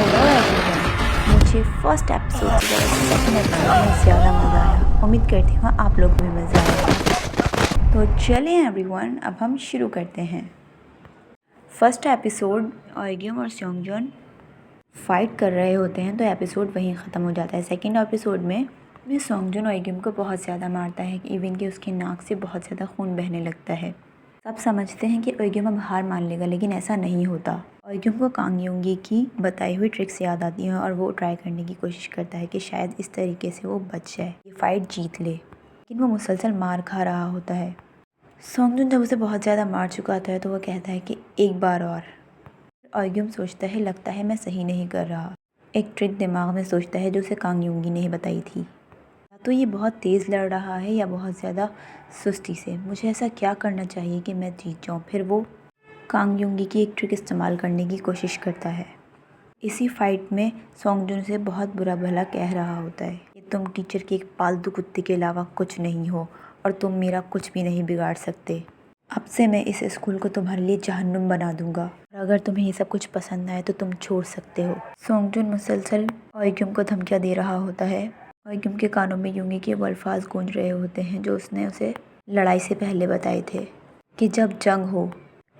Hello everyone, मुझे first episode से ज़्यादा सेकंड एपिसोड में ज़्यादा मज़ा आया। उम्मीद करती हूँ आप लोग को भी मज़ा आएगा। तो चलें एवरीवन, अब हम शुरू करते हैं। फर्स्ट एपिसोड ऑयग्यूम और सेयोंगजून फाइट कर रहे होते हैं तो एपिसोड वहीं ख़त्म हो जाता है। सेकंड एपिसोड में सेयोंगजून ऑयग्यूम को बहुत ज़्यादा मारता है, इवन कि उसकी नाक से बहुत ज़्यादा खून बहने लगता है। सब समझते हैं कि ऑयग्यूम अब हार मान लेगा, लेकिन ऐसा नहीं होता। ऑयग्यूम को कांग युंगी की बताई हुई ट्रिक्स याद आती हैं और वो ट्राई करने की कोशिश करता है कि शायद इस तरीके से वो बच जाए, ये फाइट जीत ले, लेकिन वो मुसलसल मार खा रहा होता है। सेयोंगजून जब उसे बहुत ज़्यादा मार चुका होता है तो वो कहता है कि एक बार और। ऑयग्यूम सोचता है, लगता है मैं सही नहीं कर रहा। एक ट्रिक दिमाग में सोचता है जो उसे कांग युंगी ने ही बताई थी। तो ये बहुत तेज़ लड़ रहा है या बहुत ज़्यादा सुस्ती से, मुझे ऐसा क्या करना चाहिए कि मैं जीत जाऊँ। फिर वो कांग युंगी की एक ट्रिक इस्तेमाल करने की कोशिश करता है। इसी फाइट में सेयोंगजून से बहुत बुरा भला कह रहा होता है कि तुम टीचर के एक पालतू कुत्ते के अलावा कुछ नहीं हो और तुम मेरा कुछ भी नहीं बिगाड़ सकते। अब से मैं इस स्कूल को तुम्हारे लिए जहन्नुम बना दूंगा और अगर तुम्हें ये सब कुछ पसंद आए तो तुम छोड़ सकते हो। सेयोंगजून मुसलसल ऑयग्यूम को धमकियाँ दे रहा होता है। ऑयग्यूम के कानों में युंगी के वो अल्फाज गूंज रहे होते हैं जो उसने उसे लड़ाई से पहले बताए थे कि जब जंग हो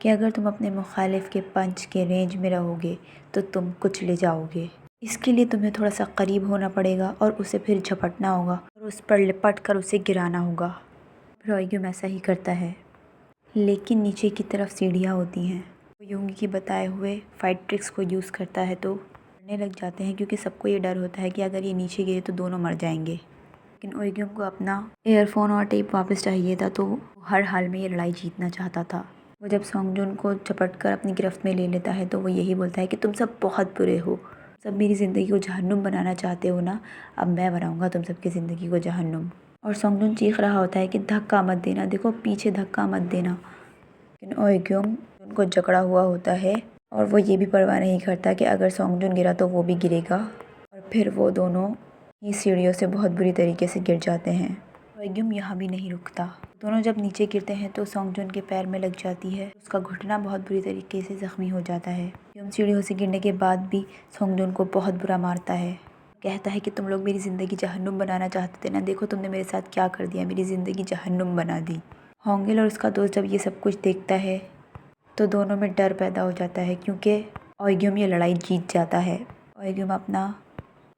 कि अगर तुम अपने मुखालिफ के पंच के रेंज में रहोगे तो तुम कुछ ले जाओगे। इसके लिए तुम्हें थोड़ा सा करीब होना पड़ेगा और उसे फिर झपटना होगा और उस पर लिपट कर उसे गिराना होगा। फिर ऑयग्यूम ऐसा ही करता है, लेकिन नीचे की तरफ सीढ़ियाँ होती हैं। वो युंगी की बताए हुए फाइट ट्रिक्स को यूज़ करता है तो मरने लग जाते हैं, क्योंकि सबको ये डर होता है कि अगर ये नीचे गिरे तो दोनों मर जाएंगे। लेकिन ऑयग्यूम को अपना ईयरफोन और टेप वापस चाहिए था, तो हर हाल में ये लड़ाई जीतना चाहता था। वो जब सेयोंगजून को झपट कर अपनी गिरफ्त में ले लेता है तो वो यही बोलता है कि तुम सब बहुत बुरे हो, सब मेरी ज़िंदगी को जहन्नुम बनाना चाहते हो ना, अब मैं बनाऊँगा तुम सबकी ज़िंदगी को जहन्नुम। और सेयोंगजून चीख रहा होता है कि धक्का मत देना, देखो पीछे धक्का मत देना। लेकिन ऑयग्यूम उनको जकड़ा हुआ होता है और वो ये भी परवाह नहीं करता कि अगर सेयोंगजून गिरा तो वो भी गिरेगा, और फिर वो दोनों ही सीढ़ियों से बहुत बुरी तरीके से गिर जाते हैं। ऑयग्यूम यहाँ भी नहीं रुकता। दोनों जब नीचे गिरते हैं तो सेयोंगजून के पैर में लग जाती है, उसका घुटना बहुत बुरी तरीके से ज़ख्मी हो जाता है। ऑयग्यूम सीढ़ियों से गिरने के बाद भी सेयोंगजून को बहुत बुरा मारता है, कहता है कि तुम लोग मेरी ज़िंदगी जहन्नुम बनाना चाहते थे ना, देखो तुमने मेरे साथ क्या कर दिया, मेरी ज़िंदगी जहन्नुम बना दी। होंगिल और उसका दोस्त जब ये सब कुछ देखता है तो दोनों में डर पैदा हो जाता है, क्योंकि ऑयग्यूम ये लड़ाई जीत जाता है। ऑयग्यूम अपना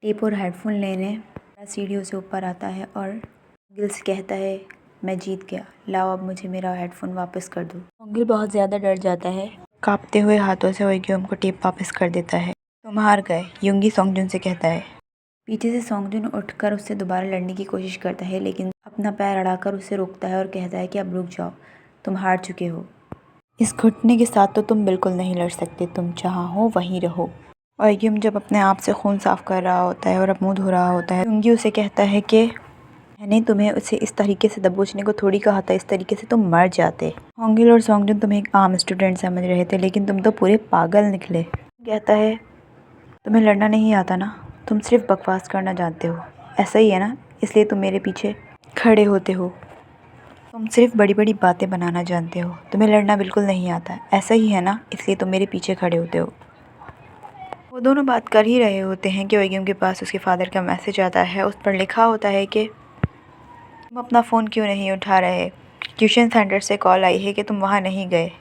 टेप और हेडफोन लेने सीढ़ियों से ऊपर आता है और होंगिल से कहता है, मैं जीत गया, लाओ अब मुझे मेरा हेडफोन वापस कर दो। होंगिल बहुत ज़्यादा डर जाता है, कांपते हुए हाथों से ऑयग्यूम को टेप वापस कर देता है। तुम हार गए, युंगी सेयोंगजून से कहता है। पीछे से सेयोंगजून उठकर उससे दोबारा लड़ने की कोशिश करता है, लेकिन अपना पैर अड़ाकर उसे रोकता है और कहता है कि अब रुक जाओ, तुम हार चुके हो। इस घुटने के साथ तो तुम बिल्कुल नहीं लड़ सकते, तुम जहाँ हो वहीं रहो। ऑयग्यूम जब अपने आप से खून साफ कर रहा होता है और अब मुँह धो रहा होता है, युंगी उसे कहता है कि मैंने तुम्हें उसे इस तरीके से दबोचने को थोड़ी कहा था, इस तरीके से तुम मर जाते। होंगिल और सेयोंगजून तुम्हें एक आम स्टूडेंट समझ रहे थे, लेकिन तुम तो पूरे पागल निकले। कहता है, तुम्हें लड़ना नहीं आता ना, तुम सिर्फ बकवास करना जानते हो, ऐसा ही है ना, इसलिए तुम मेरे पीछे खड़े होते हो। तुम सिर्फ बड़ी बड़ी बातें बनाना जानते हो, तुम्हें लड़ना बिल्कुल नहीं आता, ऐसा ही है ना, इसलिए तुम मेरे पीछे खड़े होते हो। वो दोनों बात कर ही रहे होते हैं कि ऑयग्यूम के पास उसके फादर का मैसेज आता है। उस पर लिखा होता है कि तुम अपना फ़ोन क्यों नहीं उठा रहे, ट्यूशन सेंटर से कॉल आई है कि तुम वहाँ नहीं गए।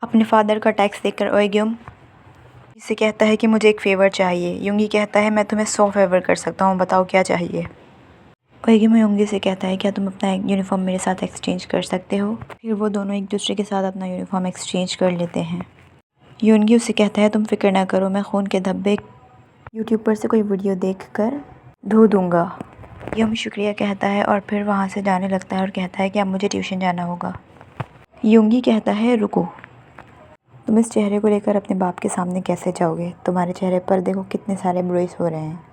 अपने फादर का टेक्स्ट देखकर ऑयग्यूम से कहता है कि मुझे एक फ़ेवर चाहिए। युंगी कहता है, मैं तुम्हें 100 फेवर कर सकता हूँ, बताओ क्या चाहिए। ऑयग्यूम युंगी से कहता है, क्या तुम अपना यूनिफॉर्म मेरे साथ एक्सचेंज कर सकते हो। फिर वो दोनों एक दूसरे के साथ अपना यूनिफॉर्म एक्सचेंज कर लेते हैं। युंगी उससे कहता है, तुम फिक्र ना करो, मैं खून के धब्बे यूट्यूब पर से कोई वीडियो देखकर धो दूँगा। युंगी शुक्रिया कहता है और फिर वहाँ से जाने लगता है और कहता है कि अब मुझे ट्यूशन जाना होगा। युंगी कहता है, रुको, तुम इस चेहरे को लेकर अपने बाप के सामने कैसे जाओगे, तुम्हारे चेहरे पर देखो कितने सारे ब्रुइस हो रहे हैं।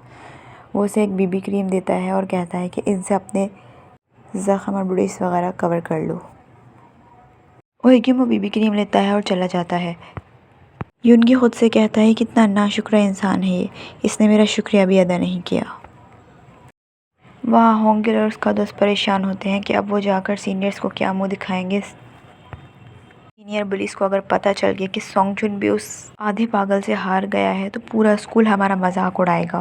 वो उसे एक बीबी क्रीम देता है और कहता है कि इनसे अपने ज़ख्म और ब्रुइस वगैरह कवर कर लो। ऑयग्यूम वो बीबी क्रीम लेता है और चला जाता है। युंगी खुद से कहता है, कितना नाशुक्र इंसान है ये, इसने मेरा शुक्रिया भी अदा नहीं किया। वहाँ होंगिल और उसका दोस्त परेशान होते हैं कि अब वो जाकर सीनियर्स को क्या मुँह दिखाएंगे। सीनियर पुलिस को अगर पता चल गया कि सोंगजुन भी उस आधे पागल से हार गया है तो पूरा स्कूल हमारा मजाक उड़ाएगा।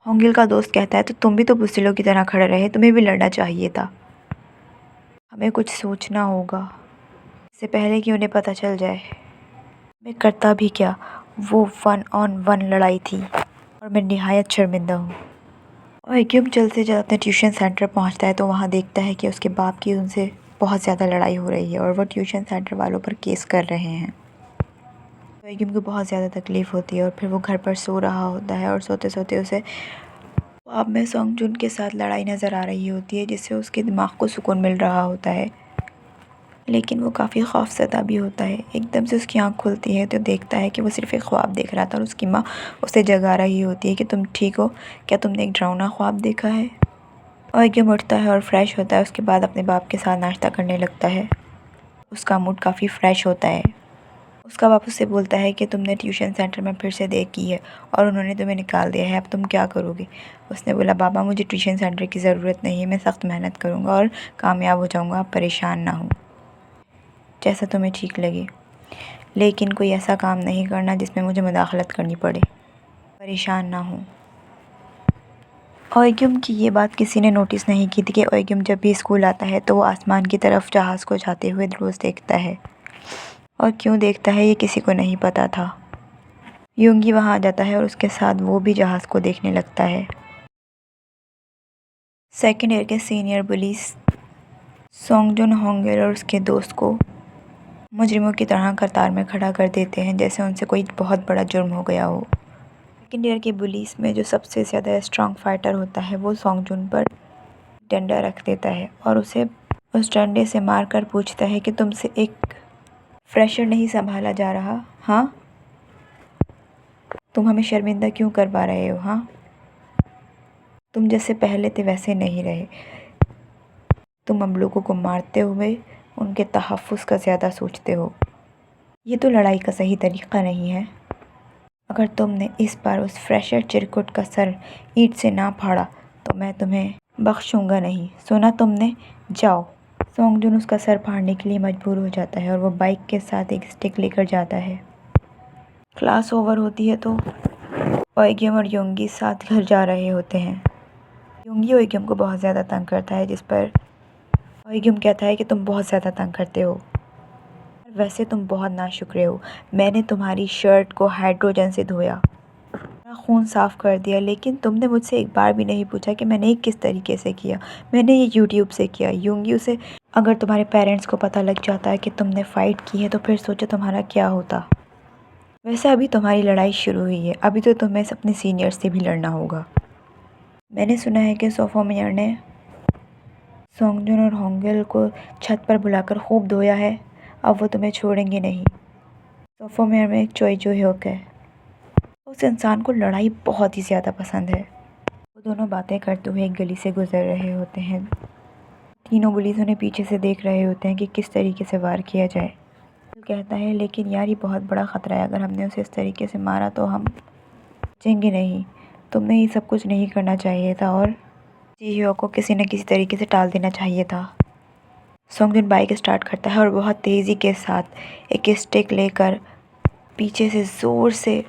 होंगिल का दोस्त कहता है तो तुम भी तो बुज़दिलों की तरह खड़े रहे, तुम्हें भी लड़ना चाहिए था। हमें कुछ सोचना होगा इससे पहले कि उन्हें पता चल जाए। मैं करता भी क्या, वो 1-on-1 लड़ाई थी और मैं निहायत शर्मिंदा हूँ। और एकदम जल्द से जल्द अपने ट्यूशन सेंटर पहुँचता है तो वहाँ देखता है कि उसके बाप की उनसे बहुत ज़्यादा लड़ाई हो रही है और वो ट्यूशन सेंटर वालों पर केस कर रहे हैं। तो एकदम को बहुत ज़्यादा तकलीफ़ होती है और फिर वो घर पर सो रहा होता है और सोते सोते उसे ख्वाब में सोंगजुन के साथ लड़ाई नज़र आ रही होती है, जिससे उसके दिमाग को सुकून मिल रहा होता है। लेकिन वो काफ़ी खौफज़दा भी होता है। एकदम से उसकी आँख खुलती है तो देखता है कि वो सिर्फ़ एक ख्वाब देख रहा था और उसकी माँ उसे जगा रही होती है कि तुम ठीक हो, क्या तुमने एक डरावना ख्वाब देखा है। और एकदम उठता है और फ्रेश होता है। उसके बाद अपने बाप के साथ नाश्ता करने लगता है। उसका मूड काफ़ी फ्रेश होता है। उसका बाप उससे बोलता है कि तुमने ट्यूशन सेंटर में फिर से देर की है और उन्होंने तुम्हें निकाल दिया है, अब तुम क्या करोगे। उसने बोला, बाबा मुझे ट्यूशन सेंटर की ज़रूरत नहीं है, मैं सख्त मेहनत करूँगा और कामयाब हो जाऊँगा, आप परेशान ना हो, जैसा तुम्हें ठीक लगे, लेकिन कोई ऐसा काम नहीं करना जिसमें मुझे मुदाखलत करनी पड़े, परेशान ना हो। ओयग्युम की ये बात किसी ने नोटिस नहीं की थी कि ओयग्युम जब भी स्कूल आता है तो वो आसमान की तरफ जहाज़ को जाते हुए रोज़ देखता है, और क्यों देखता है ये किसी को नहीं पता था। युंगी वहाँ आ जाता है और उसके साथ वो भी जहाज़ को देखने लगता है। सेकेंड ईयर के सीनियर पुलिस सोंगजुन, होंगिल और उसके दोस्त को मुजरिमों की तरह कतार में खड़ा कर देते हैं, जैसे उनसे कोई बहुत बड़ा जुर्म हो गया हो। सेकेंड ईयर की पुलिस में जो सबसे ज़्यादा स्ट्रॉन्ग फाइटर होता है वो सोंगजुन पर डंडा रख देता है और उसे उस डंडे से मारकर पूछता है कि तुमसे एक फ्रेशर नहीं संभाला जा रहा, हाँ? तुम हमें शर्मिंदा क्यों करवा रहे हो, हाँ? तुम जैसे पहले थे वैसे नहीं रहे। तुम हम लोगों को मारते हुए उनके तहफ़्फ़ुज़ का ज़्यादा सोचते हो। ये तो लड़ाई का सही तरीक़ा नहीं है। अगर तुमने इस बार उस फ्रेशर चिरकुट का सर ईंट से ना फाड़ा तो मैं तुम्हें बख्शूँगा नहीं, सुना तुमने? जाओ। सोंगजुन उसका सर फाड़ने के लिए मजबूर हो जाता है और वो बाइक के साथ एक स्टिक लेकर जाता है। क्लास ओवर होती है तो ओयग्युम और युंगी साथ घर जा रहे होते हैं। युंगी ओयग्युम को बहुत ज़्यादा तंग करता है, जिस पर ओयग्युम कहता है कि तुम बहुत ज़्यादा तंग करते हो, वैसे तुम बहुत नाशुक्र हो। मैंने तुम्हारी शर्ट को हाइड्रोजन से धोया, खून साफ़ कर दिया, लेकिन तुमने मुझसे एक बार भी नहीं पूछा कि मैंने ये किस तरीके से किया। मैंने ये यूट्यूब से किया। युंगी उसे, अगर तुम्हारे पेरेंट्स को पता लग जाता है कि तुमने फ़ाइट की है तो फिर सोचो तुम्हारा क्या होता। वैसे अभी तुम्हारी लड़ाई शुरू हुई है, अभी तो तुम्हें अपने सीनियर्स से भी लड़ना होगा। मैंने सुना है कि सोफोमेयर ने सोंगजुन और होंगिल को छत पर बुलाकर खूब धोया है, अब वो तुम्हें छोड़ेंगे नहीं। सोफोमेयर में एक चोई जो होक है, उस इंसान को लड़ाई बहुत ही ज़्यादा पसंद है। वो दोनों बातें करते हुए एक गली से गुजर रहे होते हैं। तीनों पुलिस उन्हें पीछे से देख रहे होते हैं कि किस तरीके से वार किया जाए। कहता है, लेकिन यार ये बहुत बड़ा ख़तरा है, अगर हमने उसे इस तरीके से मारा तो हम बचेंगे नहीं। तुमने ये सब कुछ नहीं करना चाहिए था और जीहियो को किसी न किसी तरीके से टाल देना चाहिए था। सोंगजुन बाइक स्टार्ट करता है और बहुत तेज़ी के साथ एक स्टिक लेकर पीछे से ज़ोर से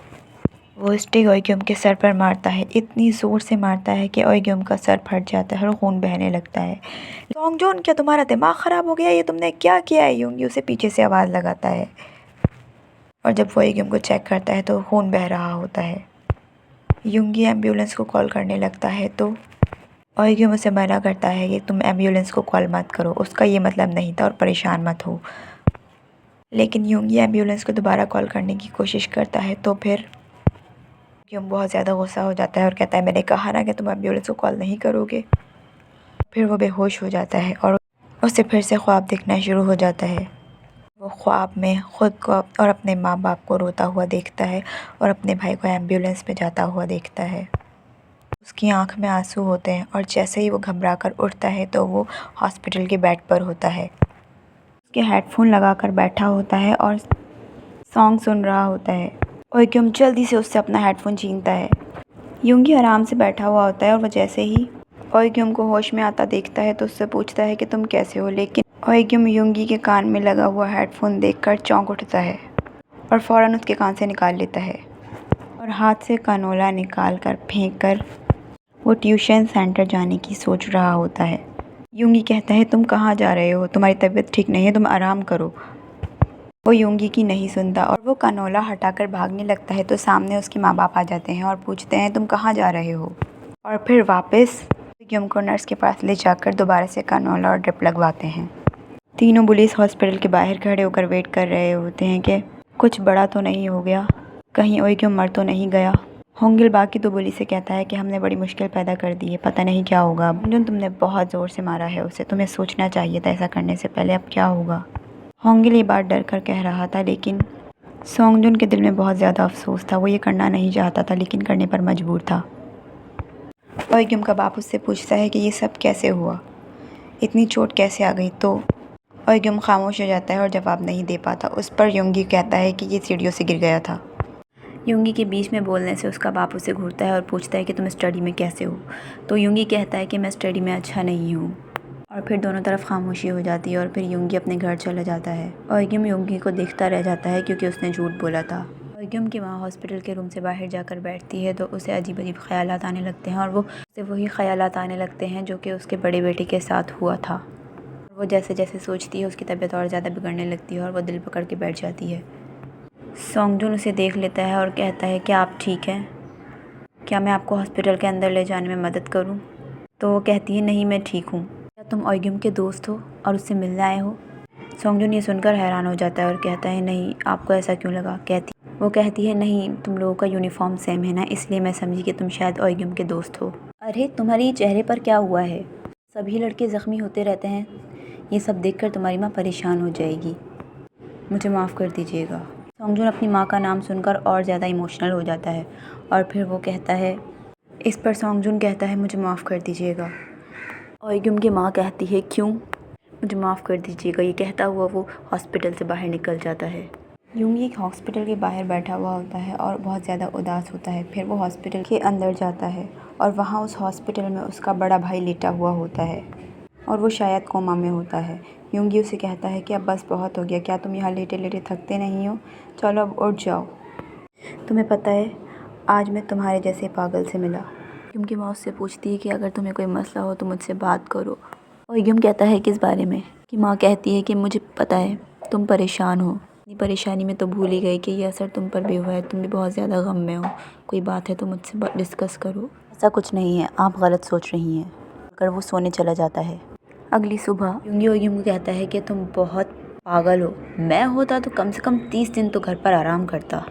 वो स्टिक ओयग्युम के सर पर मारता है। इतनी ज़ोर से मारता है कि ओयग्युम का सर फट जाता है और खून बहने लगता है। सोंगजुन, क्या तुम्हारा दिमाग ख़राब हो गया? ये तुमने क्या किया है? युंगी उसे पीछे से आवाज़ लगाता है और जब वो ओयग्युम को चेक करता है तो खून बह रहा होता है। युंगी एम्बुलेंस को कॉल करने लगता है तो ओयग्युम उसे मना करता है कि तुम एम्बुलेंस को कॉल मत करो, उसका ये मतलब नहीं था और परेशान मत हो। लेकिन युंगी एम्बुलेंस को दोबारा कॉल करने की कोशिश करता है तो फिर ओयग्युम बहुत ज़्यादा गुस्सा हो जाता है और कहता है, मैंने कहा ना कि तुम एम्बुलेंस को कॉल नहीं करोगे। फिर वो बेहोश हो जाता है और उसे फिर से ख्वाब देखना शुरू हो जाता है। वो ख्वाब में ख़ुद को और अपने माँ बाप को रोता हुआ देखता है और अपने भाई को एम्बुलेंस में जाता हुआ देखता है। उसकी आंख में आंसू होते हैं और जैसे ही वो घबरा कर उठता है तो वो हॉस्पिटल के बेड पर होता है। उसके हेडफोन लगाकर बैठा होता है और सॉन्ग सुन रहा होता है। ओयग्युम जल्दी से उससे अपना हेडफोन छीनता है। युंगी आराम से बैठा हुआ होता है और वह जैसे ही ओयग्युम को होश में आता देखता है तो उससे पूछता है कि तुम कैसे हो, लेकिन ओएग्यूम युंगी के कान में लगा हुआ हेडफोन देखकर चौंक उठता है और फ़ौरन उसके कान से निकाल लेता है और हाथ से कानोला निकाल कर फेंक कर वो ट्यूशन सेंटर जाने की सोच रहा होता है। युंगी कहता है, तुम कहाँ जा रहे हो? तुम्हारी तबीयत ठीक नहीं है, तुम आराम करो। वो युंगी की नहीं सुनता और वो कानोला हटाकर भागने लगता है तो सामने उसके माँ बाप आ जाते हैं और पूछते हैं, तुम कहाँ जा रहे हो? और फिर वापस ओएग्यूम को नर्स के पास ले जाकर दोबारा से कानोला और ड्रिप लगवाते हैं। तीनों पुलिस हॉस्पिटल के बाहर खड़े होकर वेट कर रहे होते हैं कि कुछ बड़ा तो नहीं हो गया, कहीं ओएग्यूम मर तो नहीं गया। होंगिल बाकी दो पुलिस से कहता है कि हमने बड़ी मुश्किल पैदा कर दी है, पता नहीं क्या होगा। अब तुमने बहुत ज़ोर से मारा है उसे, तुम्हें सोचना चाहिए था ऐसा करने से पहले, अब क्या होगा। होंगिल ये बात डर कर कह रहा था, लेकिन सोंगजुन के दिल में बहुत ज़्यादा अफसोस था। वो ये करना नहीं चाहता था लेकिन करने पर मजबूर था। ओएग्यूम का बाप उससे पूछता है कि ये सब कैसे हुआ, इतनी चोट कैसे आ गई। तो ओएग्यूम खामोश हो जाता है और जवाब नहीं दे पाता। उस पर युंगी कहता है कि ये सीढ़ियों से गिर गया था। युंगी के बीच में बोलने से उसका बाप उसे घूरता है और पूछता है कि तुम स्टडी में कैसे हो। तो युंगी कहता है कि मैं स्टडी में अच्छा नहीं हूँ। और फिर दोनों तरफ खामोशी हो जाती है और फिर युंगी अपने घर चला जाता है। ओएग्यूम युंगी को देखता रह जाता है क्योंकि उसने झूठ बोला था। ओएग्यूम की माँ हॉस्पिटल के रूम से बाहर जाकर बैठती है तो उसे अजीब अजीब ख्यालात आने लगते हैं और उसे वही ख्यालात आने लगते हैं जो कि उसके बड़े बेटे के साथ हुआ था। वो जैसे जैसे सोचती है उसकी तबीयत और ज़्यादा बिगड़ने लगती है और वो दिल पकड़ के बैठ जाती है। सोंगजुन उसे देख लेता है और कहता है, क्या आप ठीक हैं? क्या मैं आपको हॉस्पिटल के अंदर ले जाने में मदद करूं? तो वो कहती है, नहीं मैं ठीक हूँ। क्या तुम ओएग्यूम के दोस्त हो और उससे मिलने आए हो? सोंगजुन ये सुनकर हैरान हो जाता है और कहता है, नहीं, आपको ऐसा क्यों लगा? वो कहती है, नहीं, तुम लोगों का यूनिफॉर्म सेम है ना, इसलिए मैं समझी कि तुम शायद ओएग्यूम के दोस्त हो। अरे तुम्हारे चेहरे पर क्या हुआ है? सभी लड़के ज़ख्मी होते रहते हैं, ये सब देखकर तुम्हारी माँ परेशान हो जाएगी, मुझे माफ़ कर दीजिएगा। सोंगजुन अपनी माँ का नाम सुनकर और ज़्यादा इमोशनल हो जाता है और फिर वो कहता है, इस पर सोंगजुन कहता है, मुझे माफ़ कर दीजिएगा। ओएग्यूम की माँ कहती है, क्यों? मुझे माफ़ कर दीजिएगा। ये कहता हुआ वो हॉस्पिटल से बाहर निकल जाता है। युंगी एक हॉस्पिटल के बाहर बैठा हुआ होता है और बहुत ज़्यादा उदास होता है। फिर वो हॉस्पिटल के अंदर जाता है और वहाँ उस हॉस्पिटल में उसका बड़ा भाई लेटा हुआ होता है और वो शायद कोमा में होता है। युंगी उसे कहता है कि अब बस बहुत हो गया, क्या तुम यहाँ लेटे लेटे थकते नहीं हो? चलो अब उठ जाओ। तुम्हें पता है, आज मैं तुम्हारे जैसे पागल से मिला। क्योंकि माँ उससे पूछती है कि अगर तुम्हें कोई मसला हो तो मुझसे बात करो। ओएग्यूम कहता है, किस बारे में? कि माँ कहती है कि मुझे पता है तुम परेशान हो, अपनी परेशानी में तो भूल ही गई कि ये असर तुम पर भी हुआ है, तुम भी बहुत ज़्यादा गम में हो, कोई बात है तो मुझसे डिस्कस करो। ऐसा कुछ नहीं है, आप गलत सोच रही हैं। अगर वो सोने चला जाता है। अगली सुबह युंगी ओएग्यूम को कहता है कि तुम बहुत पागल हो, मैं होता तो कम से कम 30 दिन तो घर पर आराम करता,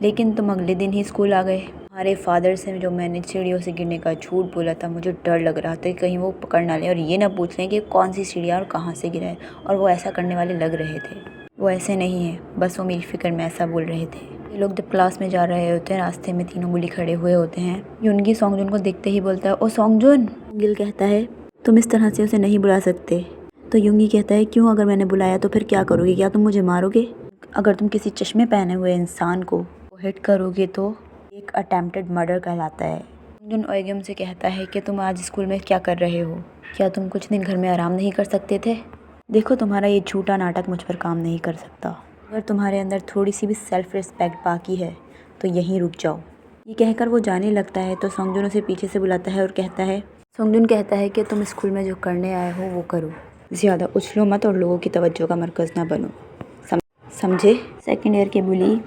लेकिन तुम अगले दिन ही स्कूल आ गए। हमारे फादर से जो मैंने सीढ़ियों से गिरने का झूठ बोला था, मुझे डर लग रहा था कि कहीं वो पकड़ ना ले और ये ना पूछ लें कि कौन सी सीढ़ियाँ और कहाँ से गिरा है, और वो ऐसा करने वाले लग रहे थे। वो ऐसे नहीं है, बस वो मेरी फ़िक्र में ऐसा बोल रहे थे। ये लोग जब क्लास में जा रहे होते हैं, रास्ते में तीनों बुली खड़े हुए होते हैं। युंगी सोंगजुन को देखते ही बोलता है, ओ सोंगजुन। गिल कहता है, तुम इस तरह से उसे नहीं बुला सकते। तो युंगी कहता है, क्यों? अगर मैंने बुलाया तो फिर क्या करोगे? क्या तुम मुझे मारोगे? अगर तुम किसी चश्मे पहने हुए इंसान को हिट करोगे तो एक अटेम्प्टेड मर्डर कहलाता है। सोंगजुन ओएग्यूम से कहता है कि तुम आज स्कूल में क्या कर रहे हो? क्या तुम कुछ दिन घर में आराम नहीं कर सकते थे? देखो, तुम्हारा ये झूठा नाटक मुझ पर काम नहीं कर सकता। अगर तुम्हारे अंदर थोड़ी सी भी सेल्फ रिस्पेक्ट बाकी है तो यहीं रुक जाओ। ये कहकर वो जाने लगता है तो सोंगजुन उसे पीछे से बुलाता है और कहता है, सोंगजुन कहता है कि तुम स्कूल में जो करने आए हो वो करो, ज़्यादा उछलो मत और लोगों की तवज्जो का मरकज़ ना बनो, समझे? सेकेंड ईयर के बुली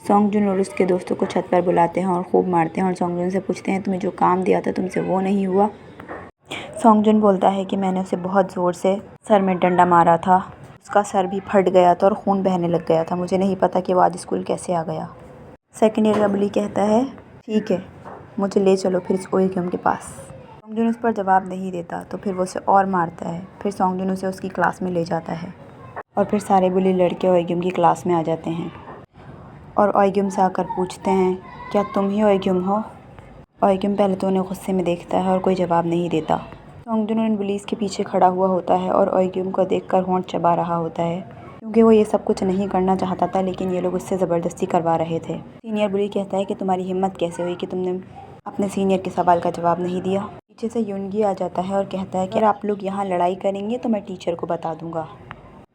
सोंगजुन और उसके दोस्तों को छत पर बुलाते हैं और खूब मारते हैं और सोंगजुन से पूछते हैं, तुम्हें जो काम दिया था तुमसे वो नहीं हुआ? सोंगजुन बोलता है कि मैंने उसे बहुत ज़ोर से सर में डंडा मारा था, उसका सर भी फट गया था और खून बहने लग गया था, मुझे नहीं पता कि वो आज स्कूल कैसे आ गया। सेकेंड ईयर का बुली कहता है, ठीक है, मुझे ले चलो फिर इस ओएग्यूम के पास। सोंगजुन उस पर जवाब नहीं देता तो फिर वो उसे और मारता है। फिर सोंगजुन उसे उसकी क्लास में ले जाता है और फिर सारे बुली लड़के ओएग्यूम की क्लास में आ जाते हैं और ओएग्यूम से आकर पूछते हैं, क्या तुम ही ओएग्यूम हो? ओएग्यूम पहले तो उन्हें गुस्से में देखता है और कोई जवाब नहीं देता। सोंगजुन उन बुलीज़ के पीछे खड़ा हुआ होता है और ओएग्यूम को देखकर होंठ चबा रहा होता है, क्योंकि वो ये सब कुछ नहीं करना चाहता था, लेकिन ये लोग उससे ज़बरदस्ती करवा रहे थे। सीनियर बुली कहता है कि तुम्हारी हिम्मत कैसे हुई कि तुमने अपने सीनियर के सवाल का जवाब नहीं दिया? पीछे से युंगी आ जाता है और कहता है कि अगर आप लोग यहाँ लड़ाई करेंगे तो मैं टीचर को बता दूँगा।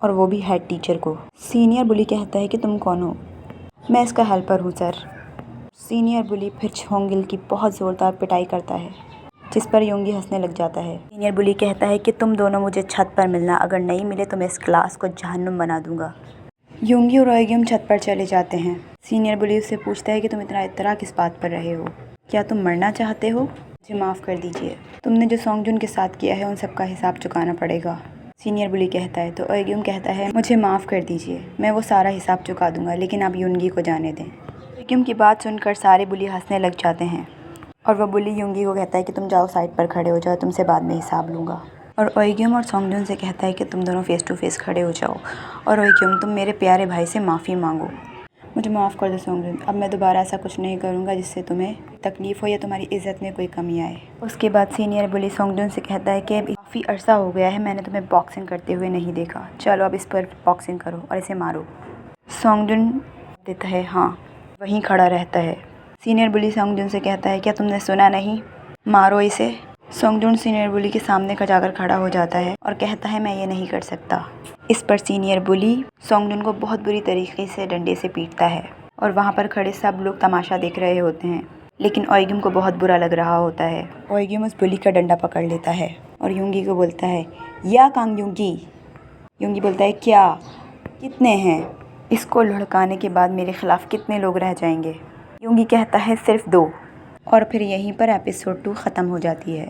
और वो भी हेड टीचर को। सीनियर बुली कहता है कि तुम कौन हो? मैं इसका हेल्पर हूँ सर। सीनियर बुली फिर छोंगिल की बहुत ज़ोरदार पिटाई करता है, जिस पर योंगी हंसने लग जाता है। सीनियर बुली कहता है कि तुम दोनों मुझे छत पर मिलना, अगर नहीं मिले तो मैं इस क्लास को जहन्नुम बना दूंगा। योंगी और ओएग्यूम छत पर चले जाते हैं। सीनियर बुली उससे पूछता है कि तुम इतना इतरा किस बात पर रहे हो? क्या तुम मरना चाहते हो? मुझे माफ़ कर दीजिए, तुमने जो सोंगजुन के साथ किया है उन सब का हिसाब चुकाना पड़ेगा। सीनियर बुली कहता है तो ओएग्यूम कहता है मुझे माफ़ कर दीजिए, मैं वो सारा हिसाब चुका दूंगा, लेकिन आप योंगी को जाने दें। ओएग्यूम की बात सुनकर सारे बुली हंसने लग जाते हैं और वह बुली योंगी को कहता है कि तुम जाओ साइड पर खड़े हो जाओ, तुमसे बाद में हिसाब लूँगा। और ओएग्यूम और सोंगजुन से कहता है कि तुम दोनों फेस टू फेस खड़े हो जाओ। और ओएग्यूम तुम मेरे प्यारे भाई से माफ़ी मांगो। मुझे माफ़ कर दो सोंगजुन, अब मैं दोबारा ऐसा कुछ नहीं करूँगा जिससे तुम्हें तकलीफ़ हो या तुम्हारी इज़्ज़त में कोई कमी आए। उसके बाद सीनियर बुली सोंगजुन से कहता है कि काफ़ी अरसा हो गया है, मैंने तुम्हें बॉक्सिंग करते हुए नहीं देखा, चलो अब इस पर बॉक्सिंग करो और इसे मारो। सोंगजुन देता है हाँ, वहीं खड़ा रहता है। सीनियर बुली सोंगजुन से कहता है क्या तुमने सुना नहीं, मारो इसे। सोंगजुन सीनियर बुली के सामने का जाकर खड़ा हो जाता है और कहता है मैं ये नहीं कर सकता। इस पर सीनियर बुली सोंगजुन को बहुत बुरी तरीके से डंडे से पीटता है और वहाँ पर खड़े सब लोग तमाशा देख रहे होते हैं, लेकिन ओएग्यूम को बहुत बुरा लग रहा होता है। ओएग्यूम उस बुली का डंडा पकड़ लेता है और योंगी को बोलता है या कांग योंगी। योंगी बोलता है क्या, कितने हैं? इसको लुढ़काने के बाद मेरे खिलाफ कितने लोग रह जाएंगे? योंगी कहता है सिर्फ 2। और फिर यहीं पर एपिसोड 2 ख़त्म हो जाती है।